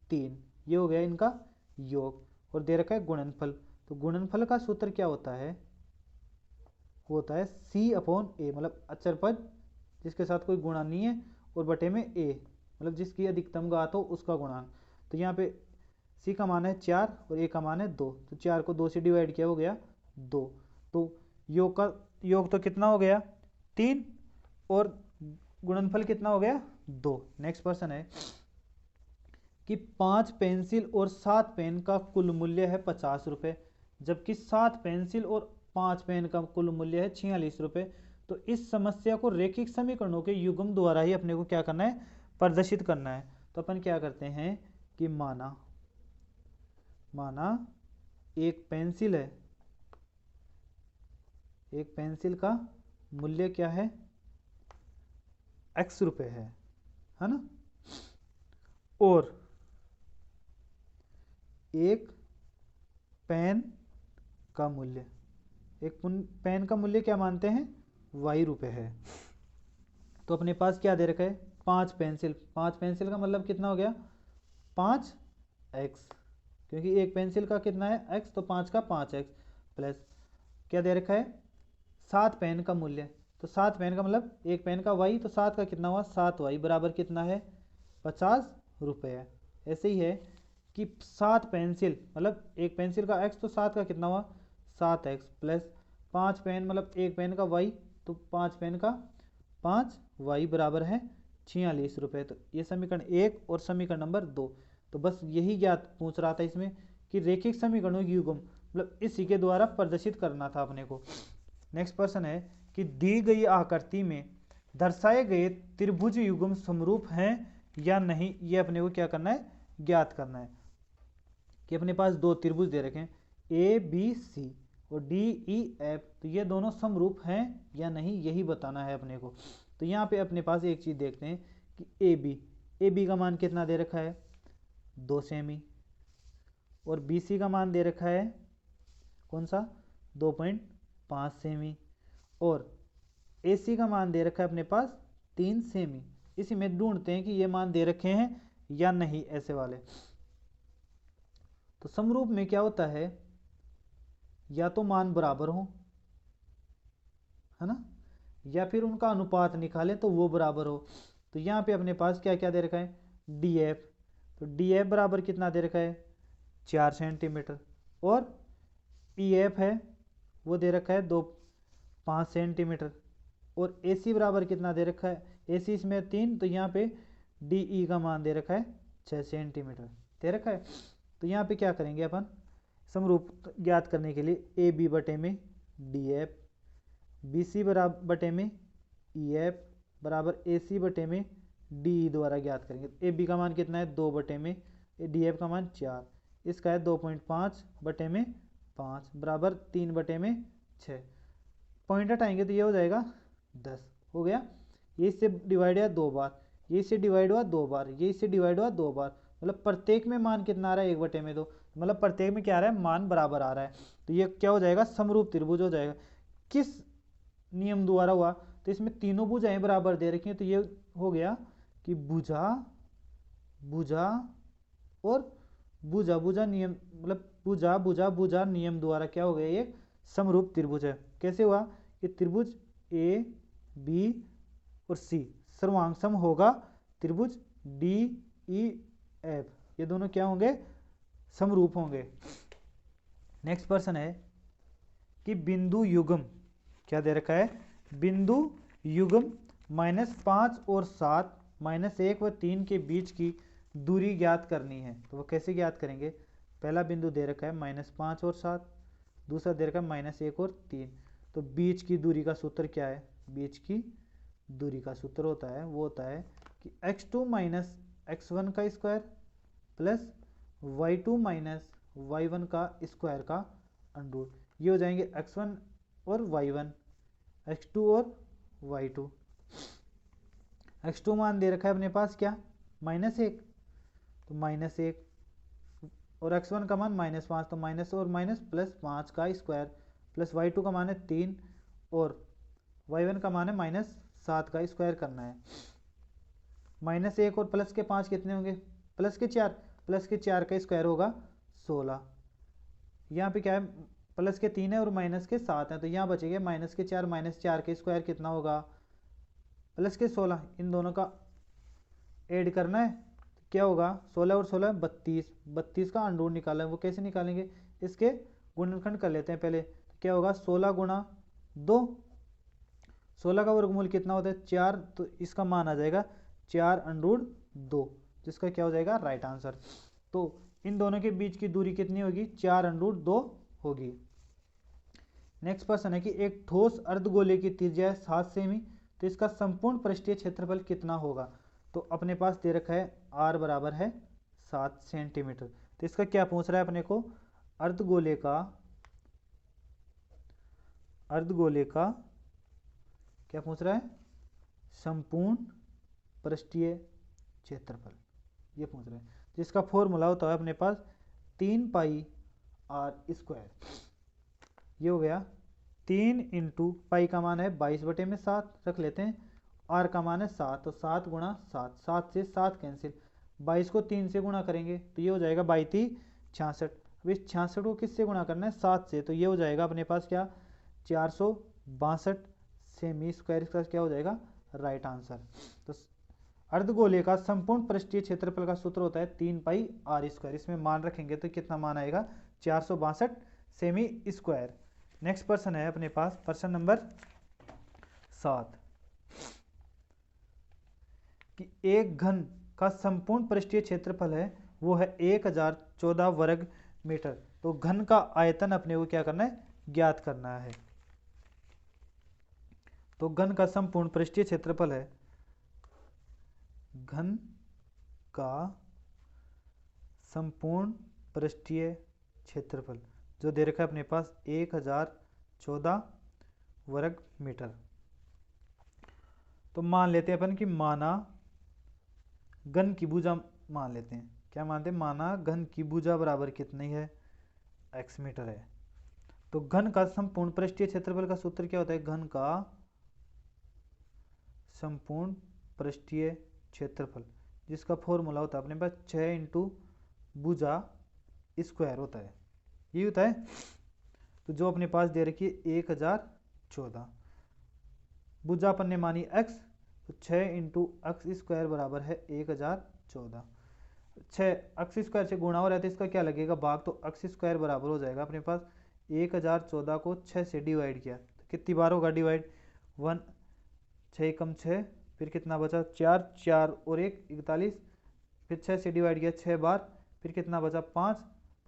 3, ये हो गया इनका योग, और दे रखा है गुणनफल। तो गुणनफल का सूत्र क्या होता है, वो होता है c अपॉन ए, मतलब अचर पद जिसके साथ कोई गुणा नहीं है, और बटे में a, मतलब जिसकी अधिकतम घात हो उसका गुणांक। तो यहाँ पे c का मान है 4 और a का मान है 2, तो 4 को 2 से डिवाइड किया हो गया 2, तो योग तो कितना हो गया 3 और गुणनफल कितना हो गया 2। नेक्स्ट प्रश्न है कि 5 पेंसिल और 7 पेन का कुल मूल्य है 50 रुपये, जबकि 7 पेंसिल और 5 पेन का कुल मूल्य है 46 रुपये। तो इस समस्या को रैखिक समीकरणों के युग्म द्वारा ही अपने को क्या करना है, प्रदर्शित करना है। तो अपन क्या करते हैं कि माना एक पेंसिल है, एक पेंसिल का मूल्य क्या है, x रुपये है ना, और एक पेन का मूल्य, एक पेन का मूल्य क्या मानते हैं, y रुपये है। तो अपने पास क्या दे रखा है, 5 पेंसिल, 5 पेंसिल का मतलब कितना हो गया 5x, क्योंकि एक पेंसिल का कितना है x, तो 5 का 5x, प्लस क्या दे रखा है 7 पेन का मूल्य, तो 7 पेन का मतलब एक पेन का y, तो 7 का कितना हुआ 7y बराबर कितना है 50 रुपये। ऐसे ही है कि 7 पेंसिल मतलब एक पेंसिल का x, तो 7 का कितना हुआ 7x, प्लस 5 पेन मतलब एक पेन का y, तो 5 पेन का 5y बराबर है 46 रुपये। तो ये समीकरण 1 और समीकरण नंबर 2। तो बस यही ज्ञात पूछ रहा था इसमें कि रैखिक समीकरणों की युग्म मतलब इसी के द्वारा प्रदर्शित करना था अपने को। नेक्स्ट प्रश्न है कि दी गई आकृति में दर्शाए गए त्रिभुज युग्म समरूप हैं या नहीं, ये अपने को क्या करना है, ज्ञात करना है। कि अपने पास दो त्रिभुज दे रखे हैं ABC और DEF, तो ये दोनों समरूप हैं या नहीं, यही बताना है अपने को। तो यहाँ पे अपने पास एक चीज़ देखते हैं कि AB का मान कितना दे रखा है 2 सेमी, और BC का मान दे रखा है कौन सा 2.5 सेमी, और AC का मान दे रखा है अपने पास 3 सेमी। इसी में ढूंढते हैं कि ये मान दे रखे हैं या नहीं ऐसे वाले। तो समरूप में क्या होता है, या तो मान बराबर हो, है ना, या फिर उनका अनुपात निकालें तो वो बराबर हो। तो यहाँ पे अपने पास क्या क्या दे रखा है DF, तो DF बराबर कितना दे रखा है 4 सेंटीमीटर, और EF है वो दे रखा है 5 सेंटीमीटर, और AC बराबर कितना दे रखा है, AC इसमें 3, तो यहाँ पे DE का मान दे रखा है 6 सेंटीमीटर दे रखा है। तो यहाँ पे क्या करेंगे अपन समरूप ज्ञात करने के लिए AB बटे में DF, BC बराबर बटे में EF बराबर AC बटे में DE द्वारा ज्ञात करेंगे। AB का मान कितना है 2 बटे में, DF का मान 4, इसका है 2.5 बटे में 5 बराबर 3 बटे में 6, पॉइंट हटाएंगे तो ये हो जाएगा 10 हो गया। ये इससे डिवाइड हुआ 2 बार, ये इससे डिवाइड हुआ 2 बार, ये इससे डिवाइड हुआ 2 बार, मतलब प्रत्येक में मान कितना आ रहा है 1 बटे में 2, मतलब प्रत्येक में क्या आ रहा है मान बराबर आ रहा है। तो ये क्या हो जाएगा समरूप त्रिभुज हो जाएगा। किस नियम द्वारा हुआ, तो इसमें तीनों भुजाएं बराबर दे रखी हैं, तो ये हो गया कि भुजा भुजा और भुजा भुजा नियम मतलब भुजा भुजा भुजा नियम द्वारा क्या हो गया ये समरूप त्रिभुज है। कैसे हुआ कि त्रिभुज AB और C सर्वांग होगा त्रिभुज DEF, ये दोनों क्या होंगे समरूप होंगे। नेक्स्ट प्रश्न है कि बिंदु युग्म क्या दे रखा है, बिंदु युग्म -5 और 7 -1 व 3 के बीच की दूरी ज्ञात करनी है। तो वो कैसे ज्ञात करेंगे, पहला बिंदु दे रखा है -5 और 7, दूसरा दे रखा है -1 और 3। तो बीच की दूरी का सूत्र क्या है, बीच की दूरी का सूत्र होता है वो होता है कि x2 - x1 का स्क्वायर प्लस y2 - y1 का स्क्वायर का अंडर, ये हो जाएंगे x1 और y1, x2 और y2। x2 मान दे रखा है अपने पास क्या -1, तो -1, और x1 का मान -5, तो माइनस और माइनस प्लस 5 का स्क्वायर, प्लस y2 का मान है 3 और y1 का मान है -7 का स्क्वायर करना है। -1 और प्लस के 5 कितने होंगे, प्लस के 4, प्लस के 4 का स्क्वायर होगा 16। यहाँ पे क्या है प्लस के 3 है और माइनस के 7 है, तो यहाँ बचेगा -4 के स्क्वायर कितना होगा प्लस के 16, इन दोनों का ऐड करना है तो क्या होगा 16 और 16 32, 32 का अंडर निकाला है, वो कैसे निकालेंगे इसके गुणनखंड कर लेते हैं पहले। तो क्या होगा 16 गुणा 2, 16 का वर्गमूल कितना होता है 4, तो इसका मान आ जाएगा 4 अंडर 2, जिसका क्या हो जाएगा राइट आंसर। तो इन दोनों के बीच की दूरी कितनी होगी 4 अंडर 2 होगी। नेक्स्ट प्रश्न है कि एक ठोस अर्धगोले की त्रिज्या है 7 सेमी, तो इसका संपूर्ण पृष्ठीय क्षेत्रफल कितना होगा। तो अपने पास दे रखा है r बराबर है 7 सेंटीमीटर। तो इसका क्या पूछ रहा है अपने को, अर्धगोले का क्या पूछ रहा है, संपूर्ण पृष्ठीय क्षेत्रफल, ये पूछ रहा है, जिसका फॉर्मूला होता है अपने पास 3 पाई r स्क्वायर। ये हो गया 3 इंटू पाई का मान है 22/7 रख लेते हैं, r का मान है 7, तो 7 गुणा 7, 7 से 7 कैंसिल, 22 को 3 से गुणा करेंगे तो ये हो जाएगा 22 66। अब इस 66 को किससे गुणा करना है, 7 से, तो ये हो जाएगा अपने पास क्या 462 सेमी स्क्वायर, इसका क्या हो जाएगा राइट आंसर। तो अर्धगोले का संपूर्ण पृष्ठीय क्षेत्रफल का सूत्र होता है 3 पाई r स्क्वायर, इसमें मान रखेंगे तो कितना मान आएगा 462 सेमी स्क्वायर। नेक्स्ट प्रश्न है अपने पास प्रश्न नंबर 7 कि एक घन का संपूर्ण पृष्ठीय क्षेत्रफल है वो है 1014 वर्ग मीटर। तो घन का आयतन अपने को क्या करना है, ज्ञात करना है। तो घन का संपूर्ण पृष्ठीय क्षेत्रफल है, घन का संपूर्ण पृष्ठीय क्षेत्रफल जो दे रखा है अपने पास 1014 वर्ग मीटर। तो मान लेते हैं अपन कि माना घन की भुजा मान लेते हैं, क्या मानते हैं, माना घन की भुजा बराबर कितनी है, x मीटर है। तो घन का संपूर्ण पृष्ठीय क्षेत्रफल का सूत्र क्या होता है, घन का संपूर्ण पृष्ठीय क्षेत्रफल, जिसका फॉर्मूला होता है अपने पास 6 इंटू भुजा स्क्वायर होता है, ये होता है। तो जो अपने पास दे रखी है 1014, भुजा अपन ने मानी x, तो 6 इंटू एक्स स्क्वायर बराबर है 1014। 6 एक्स स्क्वायर से गुणा हो रहा है तो इसका क्या लगेगा भाग, तो एक्स स्क्वायर बराबर हो जाएगा अपने पास 1014 को 6 से डिवाइड किया तो कितनी बार होगा डिवाइड, 1, 6 कम 6, फिर कितना बचा 4, 4 और 1 41, फिर 6 से डिवाइड किया 6 बार, फिर कितना बचा 5,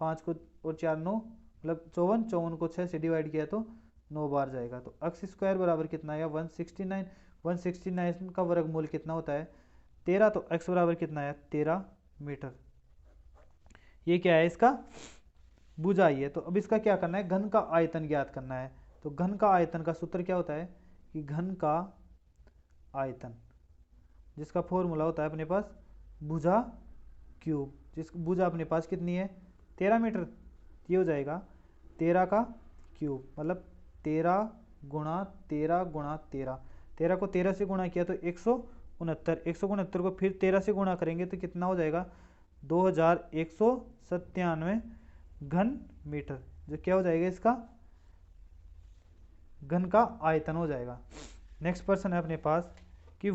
5 को और 4 9, मतलब 54, 54 को 6 से डिवाइड किया तो 9 बार जाएगा। तो एक्स स्क्वायर बराबर कितना आया 169, 169 का वर्गमूल कितना होता है 13, तो x बराबर कितना आया 13 मीटर। ये क्या है, इसका भुजा ही है। तो अब इसका क्या करना है, घन का आयतन ज्ञात करना है। तो घन का आयतन का सूत्र क्या होता है कि घन का आयतन, जिसका फॉर्मूला होता है अपने पास भुजा क्यूब, जिस भुजा अपने पास कितनी है 13 मीटर, ये हो जाएगा 13 का क्यूब, मतलब 13 गुणा 13 गुणा 13, 13 को 13 से गुणा किया तो 169, 169 को फिर 13 से गुणा करेंगे तो कितना हो जाएगा 2197 घन मीटर, जो क्या हो जाएगा इसका घन का आयतन हो जाएगा। नेक्स्ट प्रश्न है अपने पास कि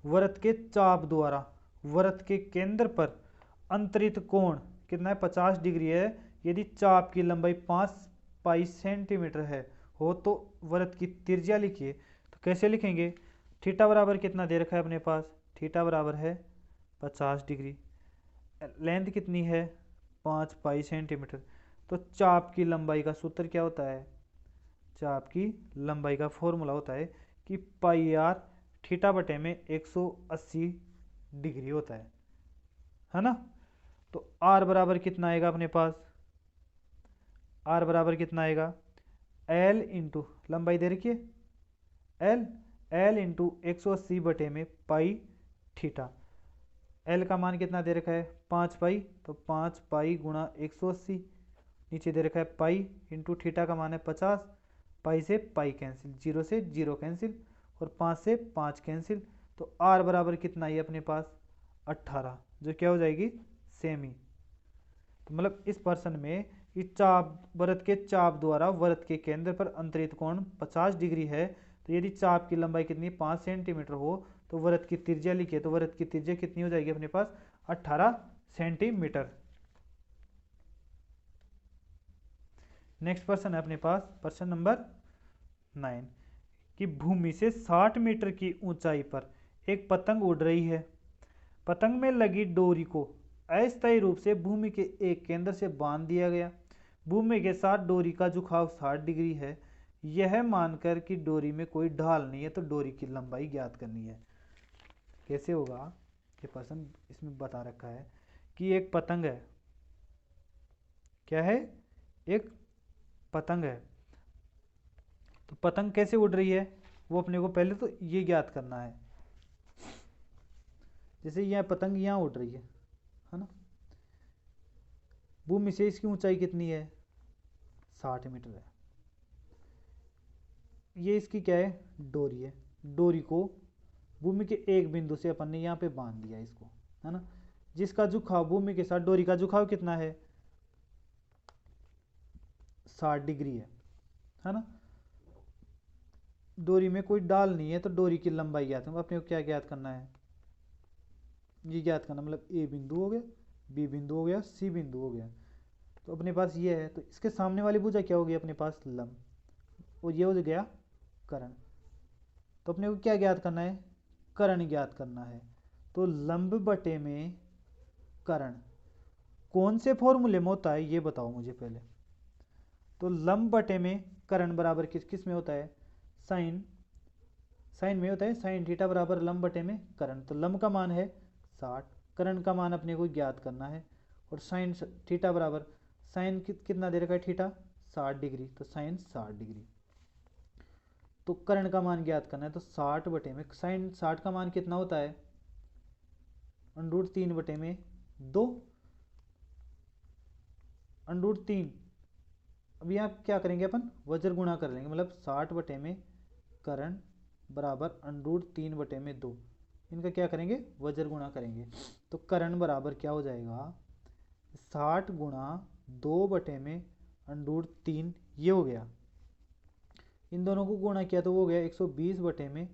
वृत्त के चाप द्वारा वृत्त के केंद्र पर अंतरित कोण कितना है 50 डिग्री है, यदि चाप की लंबाई 5 पाई सेंटीमीटर है हो तो वृत्त की त्रिज्या लिखिए। तो कैसे लिखेंगे, थीटा बराबर कितना दे रखा है अपने पास, थीटा बराबर है 50 डिग्री, लेंथ कितनी है 5 पाई सेंटीमीटर। तो चाप की लंबाई का सूत्र क्या होता है, चाप की लंबाई का फॉर्मूला होता है कि पाई आर थीटा बटे में 180 डिग्री होता है ना। तो आर बराबर कितना आएगा अपने पास, आर बराबर कितना आएगा एल इंटू लंबाई दे रखिए एल इंटू 180 बटे में पाई थीटा। एल का मान कितना दे रखा है 5 पाई, तो 5 पाई गुणा 180, नीचे दे रखा है पाई इंटू थीटा का मान है 50, पाई से पाई कैंसिल, 0 से 0 कैंसिल और 5 से 5 कैंसिल। तो आर बराबर कितना है अपने पास 18, जो क्या हो जाएगी सेमी। तो मतलब इस प्रश्न में इस चाप वृत्त के चाप द्वारा वृत्त के केंद्र पर अंतरित कोण 50 डिग्री है, तो यदि चाप की लंबाई कितनी 5 सेंटीमीटर हो तो वृत्त की त्रिज्या लिखिए। तो वृत्त की त्रिज्या कितनी हो जाएगी अपने पास 18 सेंटीमीटर। नेक्स्ट प्रश्न है अपने पास प्रश्न नंबर 9 कि भूमि से 60 मीटर की ऊंचाई पर एक पतंग उड़ रही है, पतंग में लगी डोरी को अस्थायी रूप से भूमि के एक केंद्र से बांध दिया गया, भूमि के साथ डोरी का झुकाव 60 डिग्री है, यह मानकर कि डोरी में कोई ढाल नहीं है तो डोरी की लंबाई ज्ञात करनी है। कैसे होगा? ये प्रश्न इसमें बता रखा है कि एक पतंग है। क्या है? एक पतंग है। तो पतंग कैसे उड़ रही है वो अपने को पहले तो ये ज्ञात करना है। जैसे यह पतंग यहाँ उड़ रही है ना। भूमि से इसकी ऊंचाई कितनी है? 60 मीटर है। ये इसकी क्या है? डोरी है। डोरी को भूमि के एक बिंदु से अपन ने यहाँ पे बांध दिया इसको, है ना, जिसका झुकाव भूमि के साथ डोरी का झुकाव कितना है? 60 डिग्री है ना। डोरी में कोई डाल नहीं है तो डोरी की लंबाई ज्ञात करना। अपने को क्या ज्ञात करना है? ये ज्ञात करना, मतलब ए बिंदु हो गया, बी बिंदु हो गया, सी बिंदु हो गया। तो अपने पास ये है, तो इसके सामने वाली भुजा क्या होगी अपने पास? लंब, और ये हो गया कर्ण। तो अपने को क्या ज्ञात करना है? कर्ण ज्ञात करना है। तो लंब बटे में कर्ण कौन से फॉर्मूले में होता है ये बताओ मुझे पहले। तो लंब बटे में कर्ण बराबर किस में होता है? साइन में होता है। साइन थीटा बराबर लंब बटे में कर्ण। तो लंब का मान है 60, कर्ण का मान अपने को ज्ञात करना है, और साइन थीटा बराबर साइन कितना दे रखा है? थीटा 60 डिग्री, तो साइन 60 डिग्री। तो कर्ण का मान ज्ञात करना है, तो 60 बटे में साइन 60 का मान कितना होता है? √3 बटे में 2, √3। अब यहाँ क्या करेंगे अपन? वज्र गुणा कर लेंगे, मतलब 60 बटे में कर्ण बराबर √3 बटे में 2, इनका क्या करेंगे? वज्र गुणा करेंगे। तो कर्ण बराबर क्या हो जाएगा? 60 गुणा 2 बटे में √3, ये हो गया। इन दोनों को गुणा किया तो वो हो गया 120 बटे में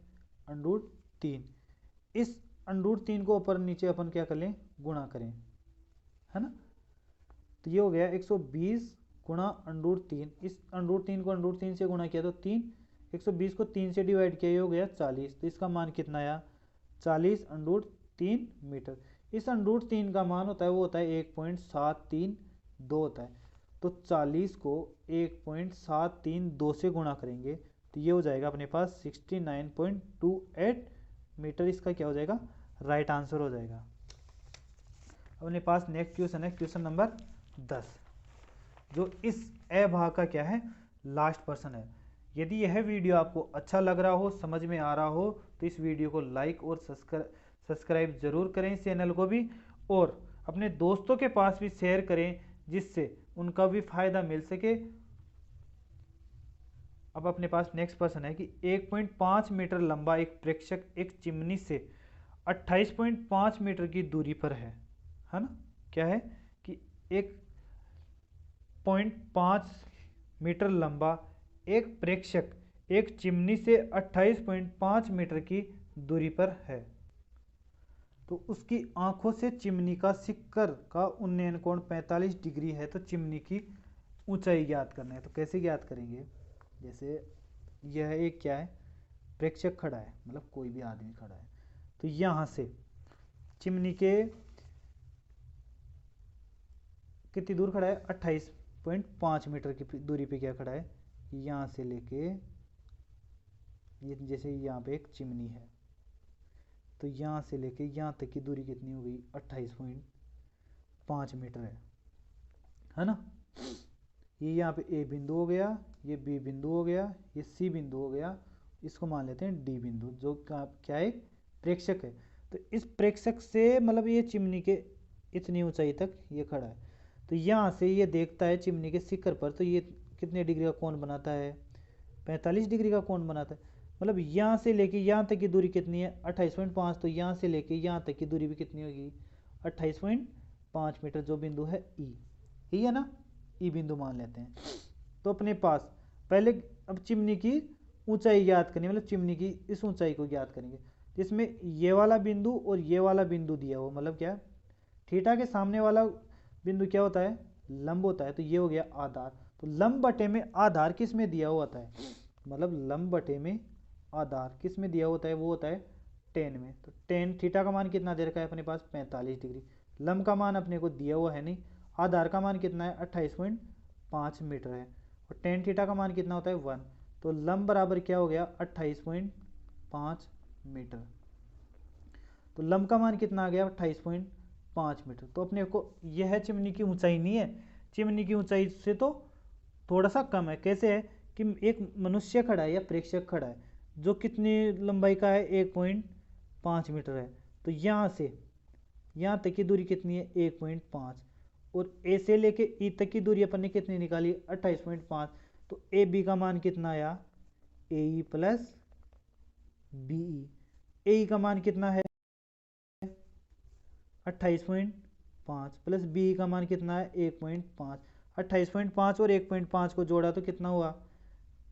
√3। इस √3 को ऊपर नीचे अपन क्या कर लें? गुणा करें, है ना। तो ये हो गया 120 गुणा √3। इस √3 को √3 से गुणा किया तो 3, 120 को 3 से डिवाइड किया, ये हो गया 40। तो इसका मान कितना आया? 40 √3 मीटर। इस √3 का मान होता है, वो होता है 1.732 होता है। तो 40 को 1.732 से गुणा करेंगे तो ये हो जाएगा अपने पास 69.28 मीटर। इसका क्या हो जाएगा? राइट आंसर हो जाएगा। अपने पास नेक्स्ट क्वेश्चन है, क्वेश्चन नंबर 10, जो इस ए भाग का क्या है? लास्ट प्रश्न है। यदि यह वीडियो आपको अच्छा लग रहा हो, समझ में आ रहा हो, तो इस वीडियो को लाइक और सब्सक्राइब जरूर करें इस चैनल को भी, और अपने दोस्तों के पास भी शेयर करें जिससे उनका भी फायदा मिल सके। अब अपने पास नेक्स्ट प्रश्न है कि 1.5 मीटर लंबा एक प्रेक्षक एक चिमनी से 28.5 मीटर की दूरी पर है ना। क्या है कि 1.5 मीटर लंबा एक प्रेक्षक एक चिमनी से 28.5 मीटर की दूरी पर है, तो उसकी आंखों से चिमनी का शिखर का उन्नयन कोण 45 डिग्री है। तो चिमनी की ऊंचाई ज्ञात करना है। तो कैसे ज्ञात करेंगे? जैसे यह एक क्या है? प्रेक्षक खड़ा है, मतलब कोई भी आदमी खड़ा है। तो यहाँ से चिमनी के कितनी दूर खड़ा है? 28.5 मीटर की दूरी पे क्या खड़ा है? यहाँ से लेके ये, जैसे यहाँ पे एक चिमनी है, तो यहाँ से लेके यहाँ तक की दूरी कितनी हो गई? 28.5 मीटर है ना। ये यहाँ पे ए बिंदु हो गया, ये बी बिंदु हो गया, ये सी बिंदु हो गया, इसको मान लेते हैं डी बिंदु, जो क्या है? प्रेक्षक है। तो इस प्रेक्षक से मतलब ये चिमनी के इतनी ऊंचाई तक ये खड़ा है। तो यहाँ से ये देखता है चिमनी के शिखर पर, तो ये कितने डिग्री का कोण बनाता है? 45 डिग्री का कोण बनाता है। मतलब यहाँ से लेके यहाँ तक की दूरी कितनी है? 28.5। तो यहाँ से लेके यहाँ तक की दूरी भी कितनी होगी? 28.5 मीटर, जो बिंदु है ई, है ना, ई बिंदु मान लेते हैं। तो अपने पास पहले अब चिमनी की ऊंचाई ज्ञात करनी, मतलब चिमनी की इस ऊंचाई को ज्ञात करेंगे, जिसमें ये वाला बिंदु और ये वाला बिंदु दिया हो, मतलब क्या? थीटा के सामने वाला बिंदु क्या होता है? लंब होता है। तो ये हो गया आधार। तो लंब बटे में आधार किस में दिया हुआ होता है? मतलब लंब बटे में आधार किस में दिया होता है? वो होता है tan में। तो tan थीटा का मान कितना दे रखा है अपने पास? 45 डिग्री। लंब का मान अपने को दिया हुआ है नहीं। आधार का मान कितना है? 5 मीटर है और टेन थीटा का मान कितना होता है 1। तो लंब बराबर क्या हो गया 28.5 मीटर। तो लंब का मान कितना आ गया 28.5 मीटर। तो अपने को यह चिमनी की ऊंचाई नहीं है, चिमनी की ऊंचाई से तो थोड़ा सा कम है। कैसे है कि एक मनुष्य खड़ा है या प्रेक्षक खड़ा है जो कितनी लंबाई का है 1.5 मीटर है। तो यहाँ से यहाँ तक की दूरी कितनी है 1.5 और ए से लेके ई तक की दूरी अपन ने कितनी निकाली 28.5। तो ए बी का मान कितना आया ए ई प्लस बी ई। ए ई का मान कितना है 28.5 प्लस बी का मान कितना है 1.5। 28.5 और 1.5 को जोड़ा तो कितना हुआ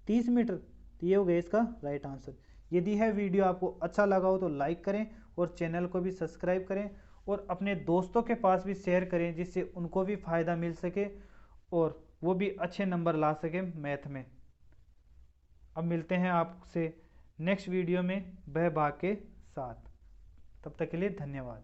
30 मीटर। तो ये हो गया इसका राइट आंसर। यदि है वीडियो आपको अच्छा लगा हो तो लाइक करें और चैनल को भी सब्सक्राइब करें और अपने दोस्तों के पास भी शेयर करें जिससे उनको भी फ़ायदा मिल सके और वो भी अच्छे नंबर ला सके मैथ में। अब मिलते हैं आपसे नेक्स्ट वीडियो में वह भाग के साथ। तब तक के लिए धन्यवाद।